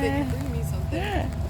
that you bring me something.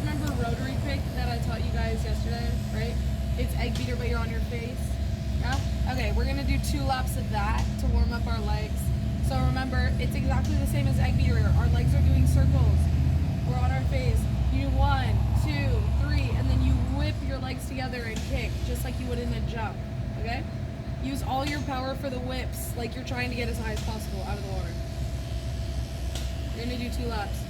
remember Rotary trick that I taught you guys yesterday, right? It's egg beater, but you're on your face. Yeah? Okay, we're gonna do 2 laps of that to warm up our legs. So remember, it's exactly the same as egg beater. Our legs are doing circles. We're on our face. You do 1, 2, 3, and then you whip your legs together and kick, just like you would in a jump, okay? Use all your power for the whips, like you're trying to get as high as possible out of the water. You're gonna do 2 laps.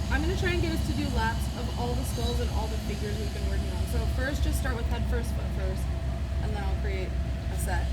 I'm going to try and get us to do laps of all the sculls and all the figures we've been working on. So first, just start with head first, foot first, and then I'll create a set.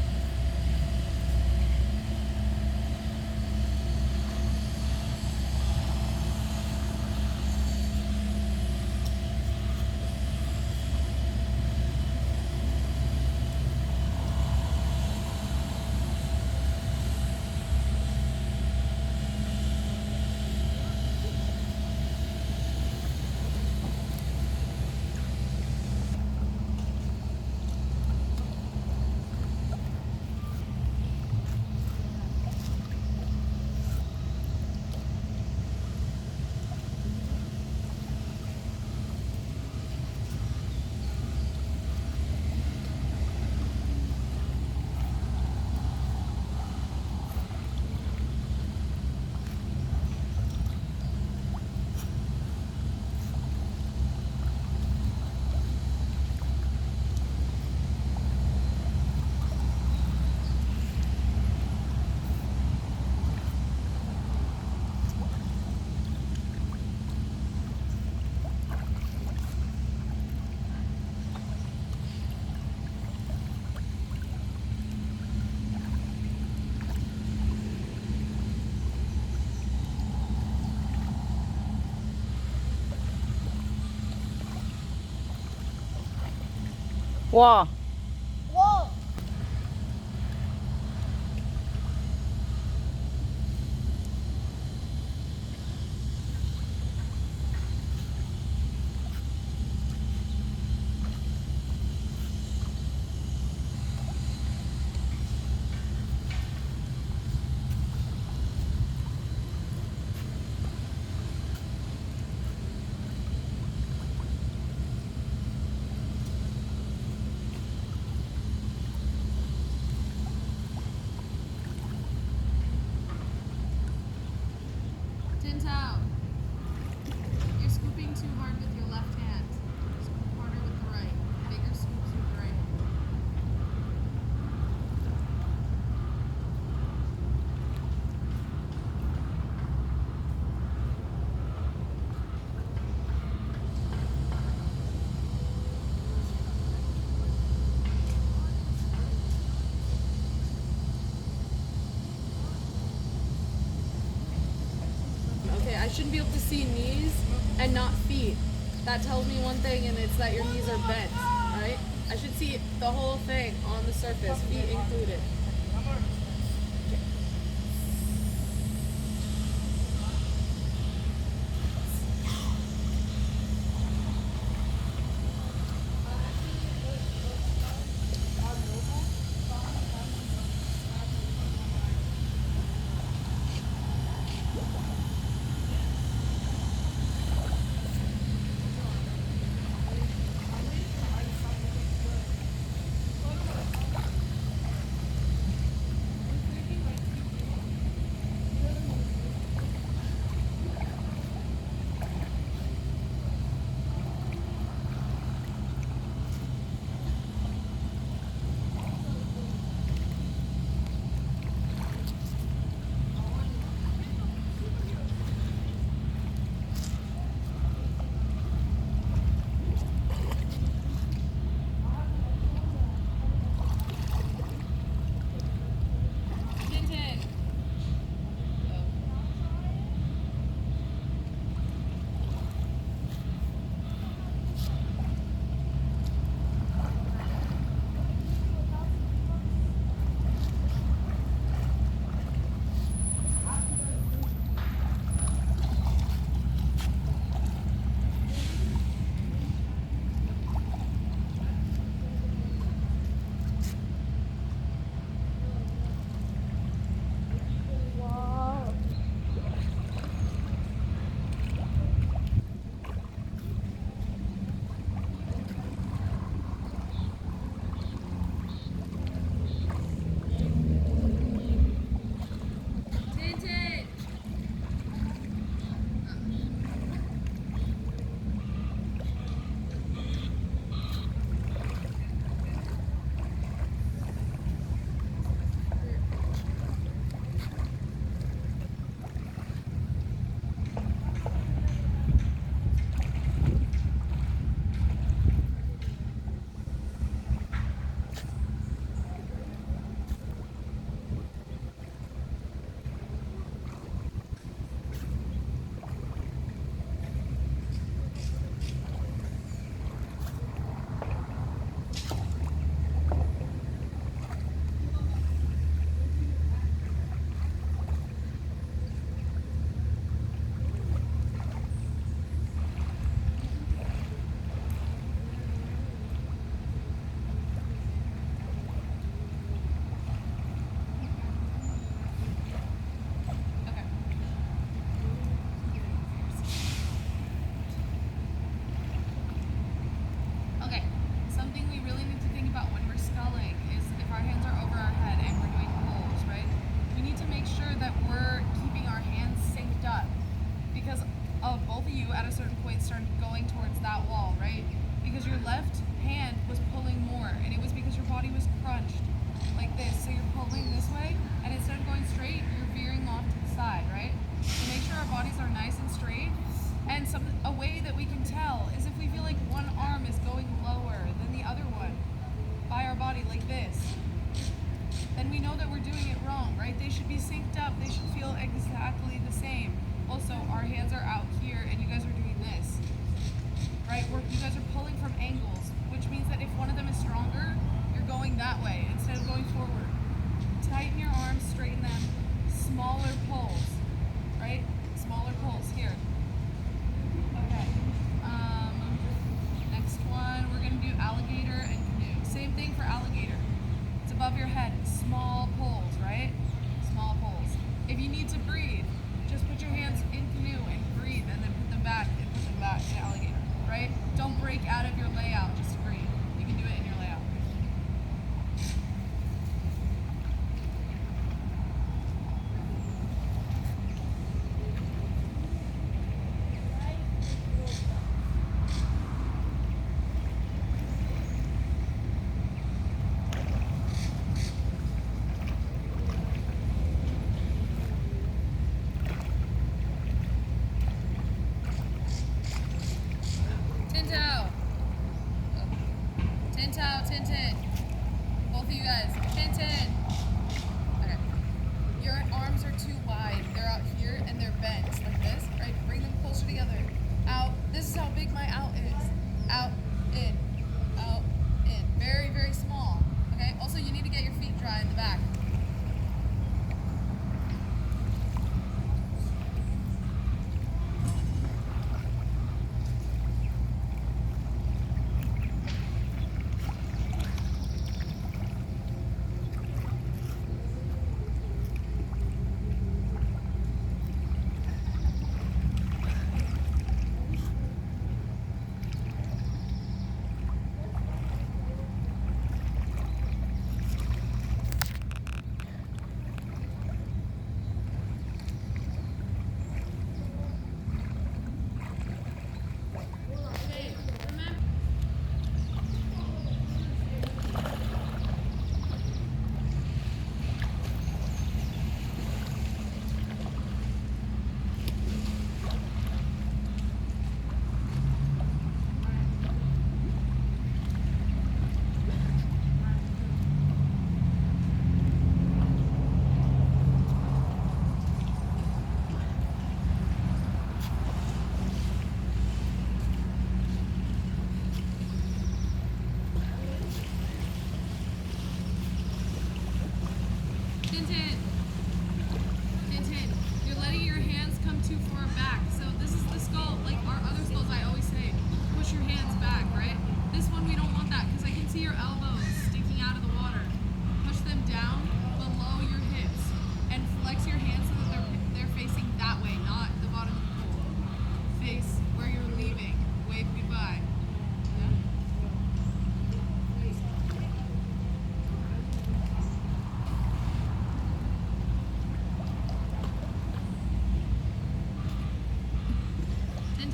와. 와. Tintao, you're scooping too hard with your left hand. Scoop harder with the right. Bigger scoops with the right. Okay, I shouldn't be able to see knees and not feet. That tells me one thing, and it's that your knees are bent, right? I should see the whole thing on the surface, feet included.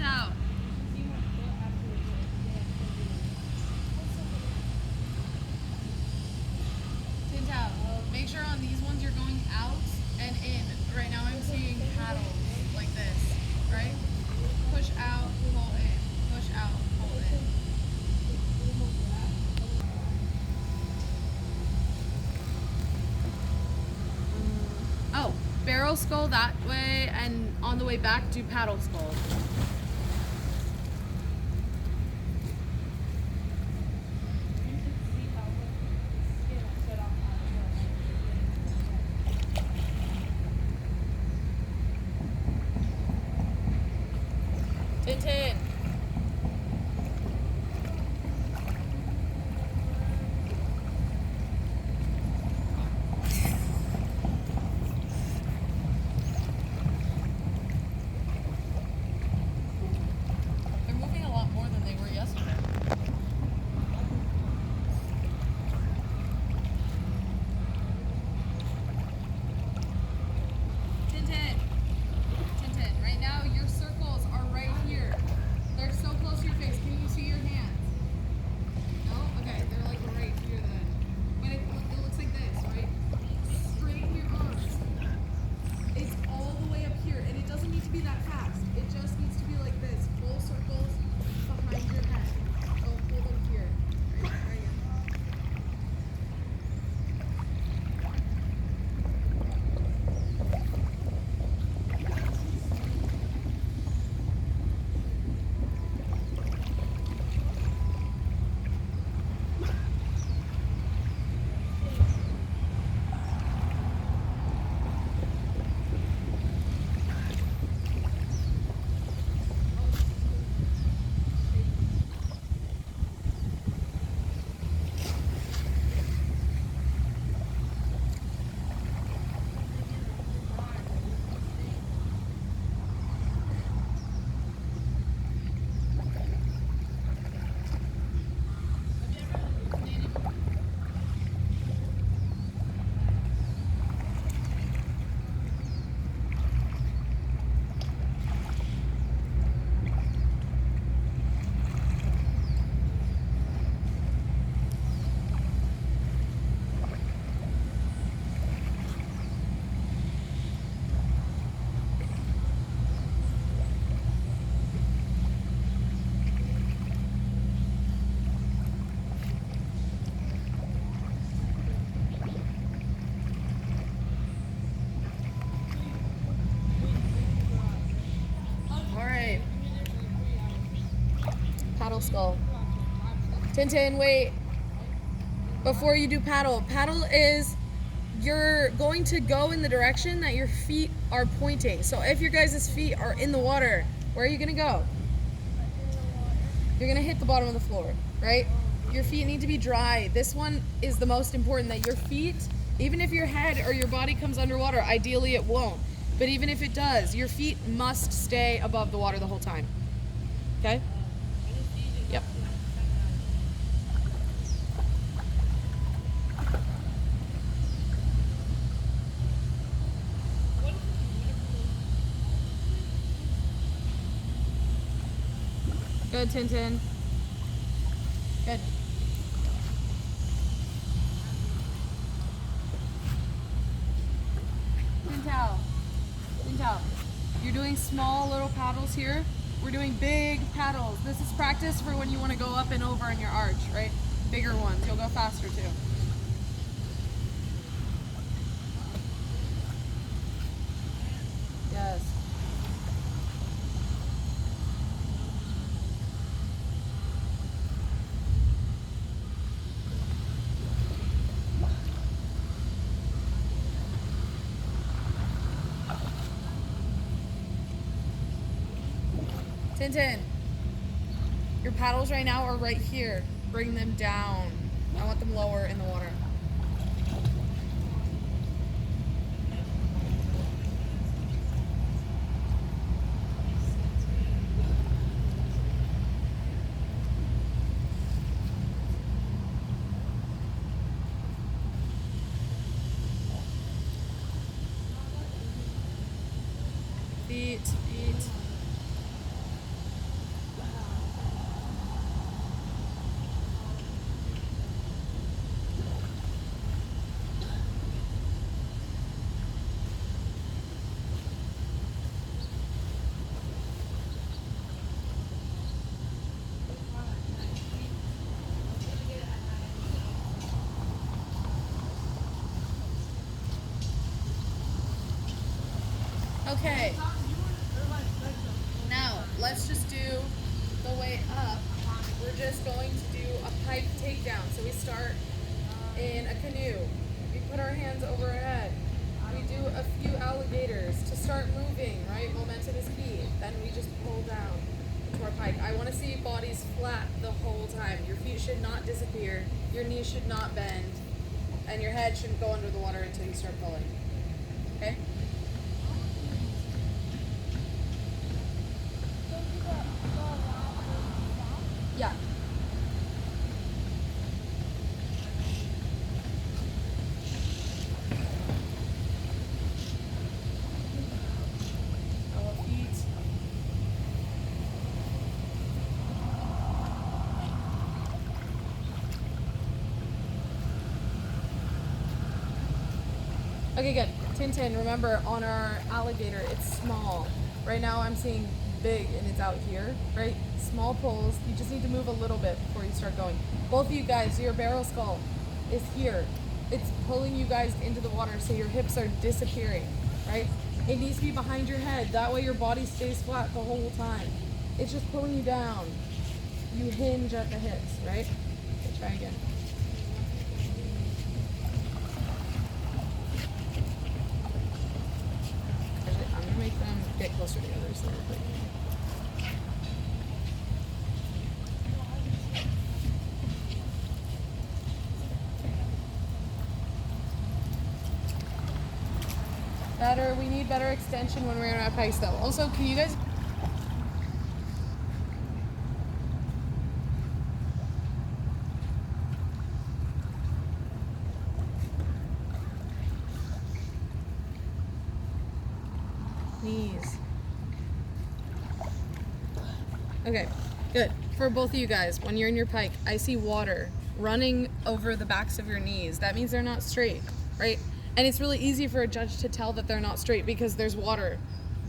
Tintao. Tintao. Make sure on these ones you're going out and in. Right now I'm seeing paddles like this, right? Push out, pull in. Push out, pull in. Oh, barrel scull that way, and on the way back, do paddle scull. Tintin. They're moving a lot more than they were yesterday. Tintin. Tintin, right now your circles are right here. They're so close to your face. Can you see your hands? No? Okay, they're like right here then. But it looks like this, right? Straighten your arms. It's all the way up here, and it doesn't need to be that fast. It just needs to be like this. Full circles behind your head. Oh, hold them here. Right here. Paddle scull. Tintin, wait. Before you do paddle, paddle is you're going to go in the direction that your feet are pointing. So if your guys' feet are in the water, where are you gonna go? You're gonna hit the bottom of the floor, right? Your feet need to be dry. This one is the most important, that your feet, even if your head or your body comes underwater, ideally it won't. But even if it does, your feet must stay above the water the whole time. Okay? Yep. Good, Tintin. Good. Tintao. Tintao. You're doing small little paddles here. We're doing big paddles. This is practice for when you want to go up and over on your arch, right? Bigger ones. You'll go faster too. Yes. Tintin, your paddles right now are right here. Bring them down. I want them lower in the water. Feet, feet. Okay. Now, let's just do the way up. We're just going to do a pike takedown. So we start in a canoe. We put our hands over our head. We do a few alligators to start moving, right? Momentum is key. Then we just pull down into our pike. I want to see bodies flat the whole time. Your feet should not disappear. Your knees should not bend. And your head shouldn't go under the water until you start pulling. Okay? Yeah. Elbow feet. Okay, good. Tintin, remember on our alligator, it's small. Right now I'm seeing big and it's out here, right? Small pulls. You just need to move a little bit before you start going. Both of you guys, your barrel scull is here. It's pulling you guys into the water so your hips are disappearing, right? It needs to be behind your head. That way your body stays flat the whole time. It's just pulling you down. You hinge at the hips, right? Okay, try again. I'm gonna make them get closer together so they're like. Better, we need better extension when we're in our pikes though. Also, can you guys... Knees. Okay, good. For both of you guys, when you're in your pike, I see water running over the backs of your knees. That means they're not straight, right? And it's really easy for a judge to tell that they're not straight because there's water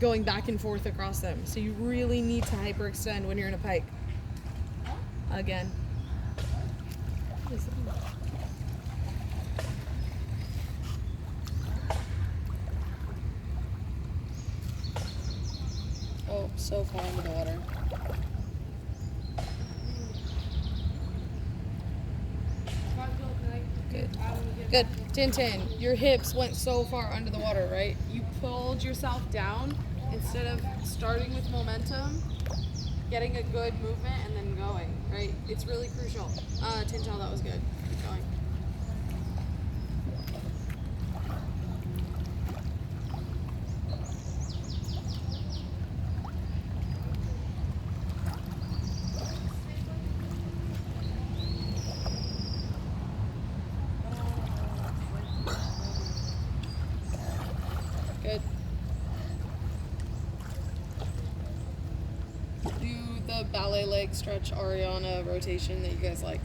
going back and forth across them. So you really need to hyperextend when you're in a pike. Again. What is that? Oh, so far into the water. Good. Good. Tintin, your hips went so far under the water, right? You pulled yourself down instead of starting with momentum, getting a good movement, and then going, right? It's really crucial. Tintin, that was good. Keep going. Good. Do the ballet leg stretch Ariana rotation that you guys like.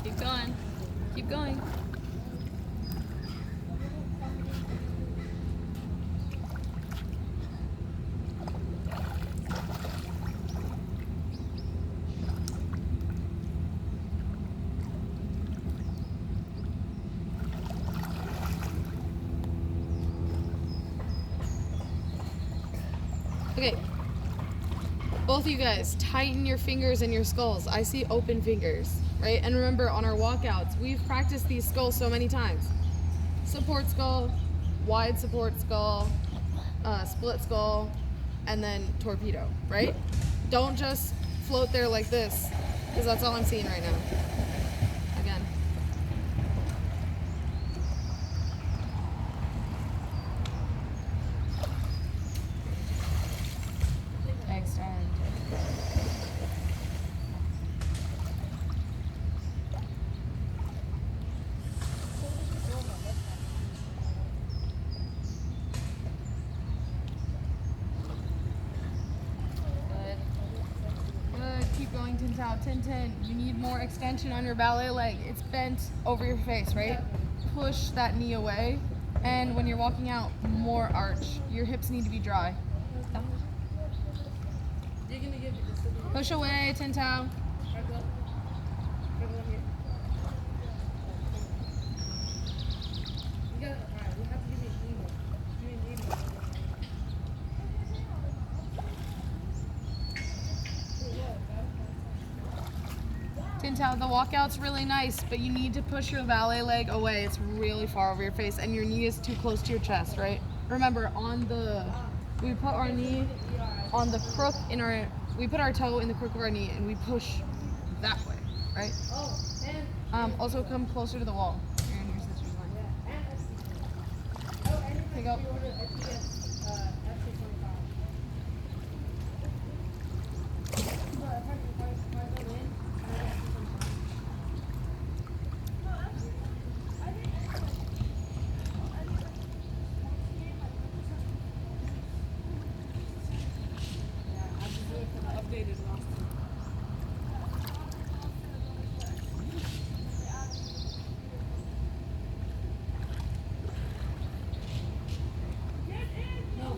Keep going. Keep going. Okay. Both of you guys, tighten your fingers and your sculls. I see open fingers, right? And remember, on our walkouts, we've practiced these sculls so many times. Support skull, wide support skull, split skull, and then torpedo, right? Don't just float there like this, because that's all I'm seeing right now. Again. Extend. Keep going, Tintin. Tintin, you need more extension on your ballet leg. It's bent over your face, right? Push that knee away. And when you're walking out, more arch. Your hips need to be dry. Push away, Tintin. Tintin, the walkout's really nice, but you need to push your ballet leg away. It's really far over your face, and your knee is too close to your chest, right? Remember, we put our knee on the crook we put our toe in the crook of our knee, and we push that way, right? Also come closer to the wall. You're in your sister's line. Pick up.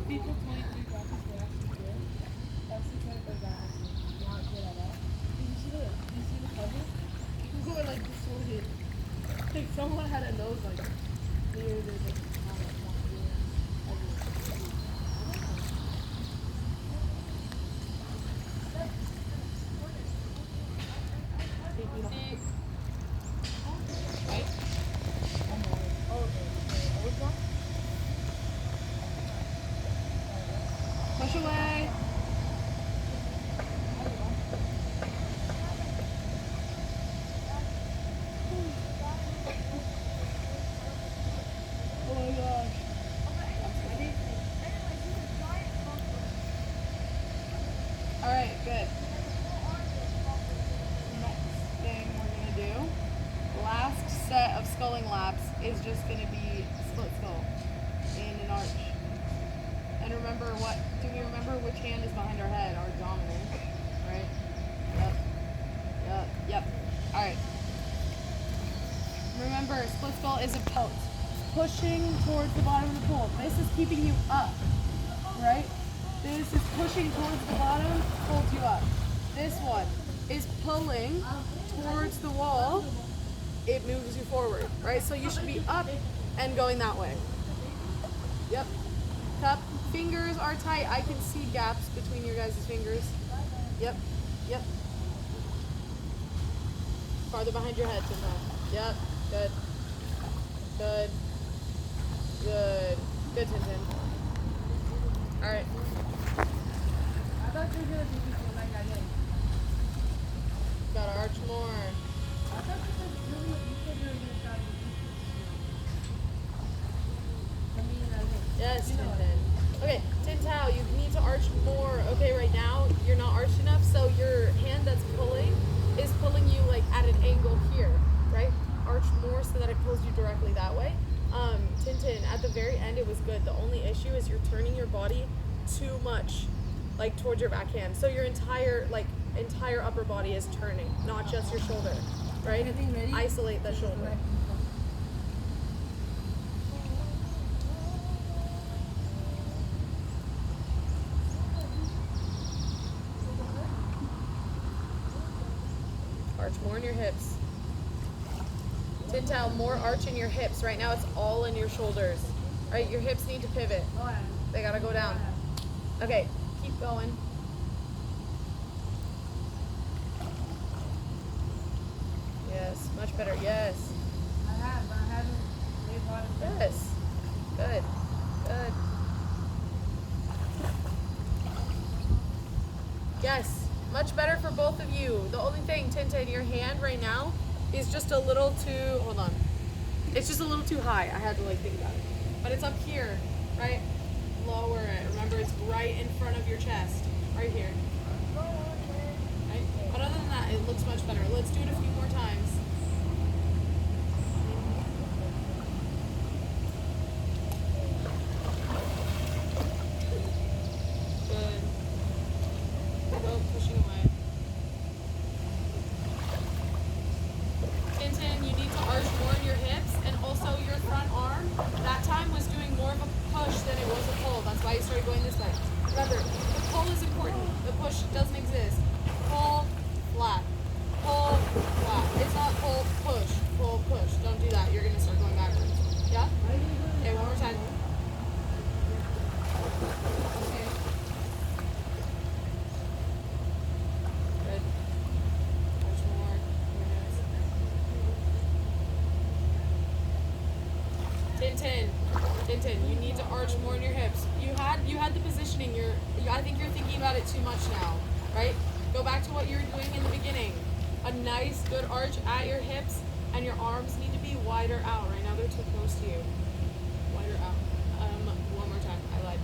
People told me to practice what actually good. That's the kind of thing that I'm not good at all. Do you see the cover? People were like distorted. Like someone had a nose like weird or like push away. Oh my gosh. Alright, good. Next thing we're going to do, last set of sculling laps is just going to be split skull in an arch. And remember do we remember which hand is behind our head? Our dominant, right? Yep. Alright. Remember, split skull is a pose. Pushing towards the bottom of the pool. This is keeping you up, right? This is pushing towards the bottom, holds you up. This one is pulling towards the wall. It moves you forward, right? So you should be up and going that way. Yep. Cup. Fingers are tight. I can see gaps between your guys' fingers. Yep. Farther behind your head, Tintin. Yep. Good. Good, Tintin. Alright. I thought you were gonna do this one like I did. Gotta arch more. I thought you said you were gonna start with Yes, Tintin. Okay, Tintin, you need to arch more. Okay, right now you're not arched enough, so your hand that's pulling is pulling you like at an angle here, right? Arch more so that it pulls you directly that way. Tintin, at the very end it was good. The only issue is you're turning your body too much like towards your backhand. So your entire upper body is turning, not just your shoulder, right? Isolate the shoulder. Arch more in your hips. Tintin, more arch in your hips. Right now it's all in your shoulders. Right, your hips need to pivot. They gotta go down. Okay, keep going. Yes, much better. Yes. I have, but I haven't made a lot of sense. Yes. Good. Yes. Much better for both of you. The only thing, Tintin, your hand right now is just a little too, hold on. It's just a little too high. I had to think about it. But it's up here, right? Lower it. Remember, it's right in front of your chest. Right here. Right? But other than that, it looks much better. Let's do it a few more times. Good. Go, pushing away. push doesn't exist. Pull, flat. Pull, flat. It's not pull, push. Pull, push. Don't do that. You're going to start going backwards. Yeah? Okay, one more time. Okay. Good. Much more. Tintin, you need to arch more in your hips. You had the positioning. I think you're thinking about it too much now, right? Go back to what you were doing in the beginning. A nice, good arch at your hips, and your arms need to be wider out. Right now they're too close to you. Wider out. One more time. I lied.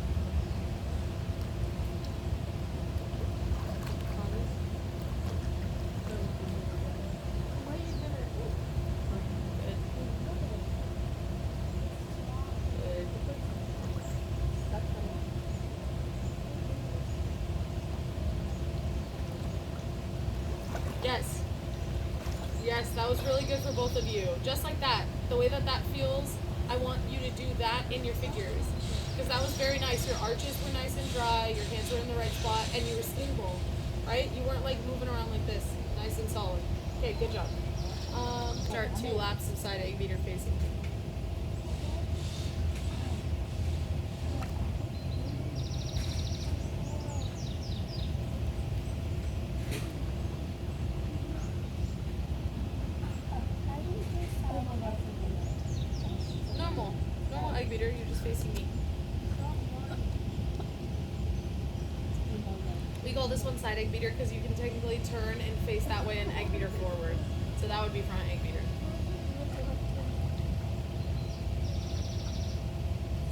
Yes, that was really good for both of you. Just like that, the way that that feels, I want you to do that in your figures. Because that was very nice. Your arches were nice and dry, your hands were in the right spot, and you were stable, right? You weren't like moving around like this, nice and solid. Okay, good job. Start 2 laps of side egg beater facing. Normal egg beater, you're just facing me. We call this one side egg beater because you can technically turn and face that way and egg beater forward. So that would be front egg beater.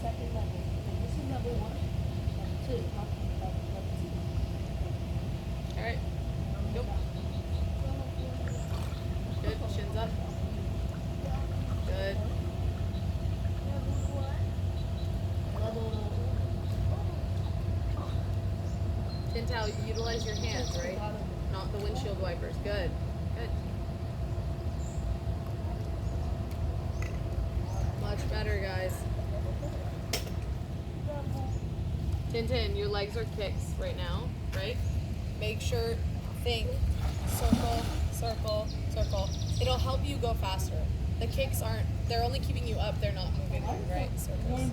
Second level. This is level 1. Level 2. Alright. Go. Good. Shins up. Good. Tintal, you utilize your hands, right? Not the windshield wipers. Good. Good. Much better, guys. Tintin, your legs are kicks right now, right? Make sure, think, circle, circle, circle. It'll help you go faster. The kicks aren't, they're only keeping you up, they're not moving you, right? Circles.